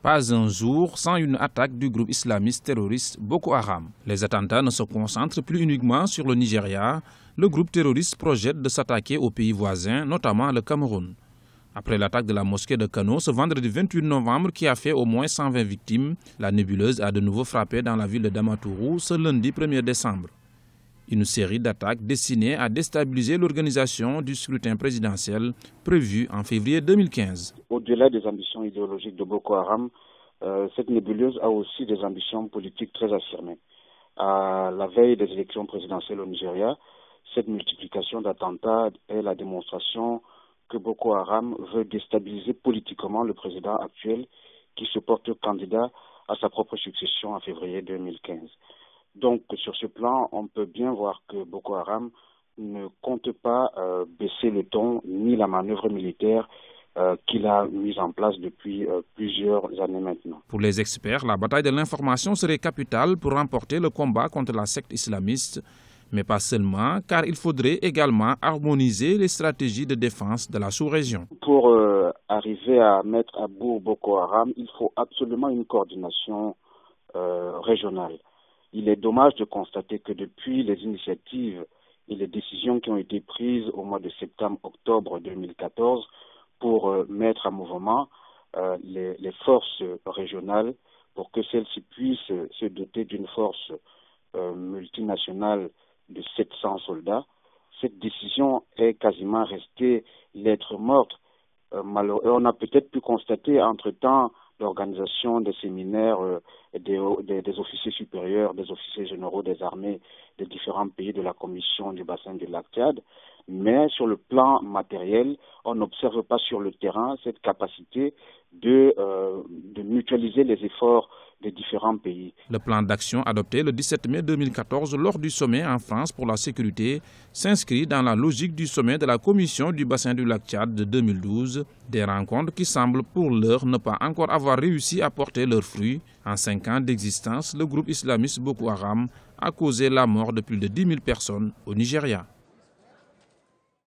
Pas un jour sans une attaque du groupe islamiste terroriste Boko Haram. Les attentats ne se concentrent plus uniquement sur le Nigeria. Le groupe terroriste projette de s'attaquer aux pays voisins, notamment le Cameroun. Après l'attaque de la mosquée de Kano ce vendredi 28 novembre qui a fait au moins 120 victimes, la nébuleuse a de nouveau frappé dans la ville de Damaturu ce lundi 1er décembre. Une série d'attaques destinées à déstabiliser l'organisation du scrutin présidentiel prévu en février 2015. Au-delà des ambitions idéologiques de Boko Haram, cette nébuleuse a aussi des ambitions politiques très affirmées. À la veille des élections présidentielles au Nigeria, cette multiplication d'attentats est la démonstration que Boko Haram veut déstabiliser politiquement le président actuel qui se porte candidat à sa propre succession en février 2015. Donc sur ce plan, on peut bien voir que Boko Haram ne compte pas baisser le ton ni la manœuvre militaire qu'il a mise en place depuis plusieurs années maintenant. Pour les experts, la bataille de l'information serait capitale pour remporter le combat contre la secte islamiste. Mais pas seulement, car il faudrait également harmoniser les stratégies de défense de la sous-région. Pour arriver à mettre à bout Boko Haram, il faut absolument une coordination régionale. Il est dommage de constater que depuis les initiatives et les décisions qui ont été prises au mois de septembre-octobre 2014 pour mettre en mouvement les forces régionales pour que celles-ci puissent se doter d'une force multinationale de 700 soldats, cette décision est quasiment restée lettre morte. On a peut-être pu constater entre-temps l'organisation des séminaires des officiers supérieurs, des officiers généraux des armées des différents pays de la commission du bassin du lac Tchad, mais sur le plan matériel, on n'observe pas sur le terrain cette capacité de mutualiser les efforts des différents pays. Le plan d'action adopté le 17 mai 2014 lors du sommet en France pour la sécurité s'inscrit dans la logique du sommet de la commission du bassin du lac Tchad de 2012, des rencontres qui semblent pour l'heure ne pas encore avoir réussi à porter leurs fruits. En 5 ans d'existence, le groupe islamiste Boko Haram a causé la mort de plus de 10 000 personnes au Nigeria.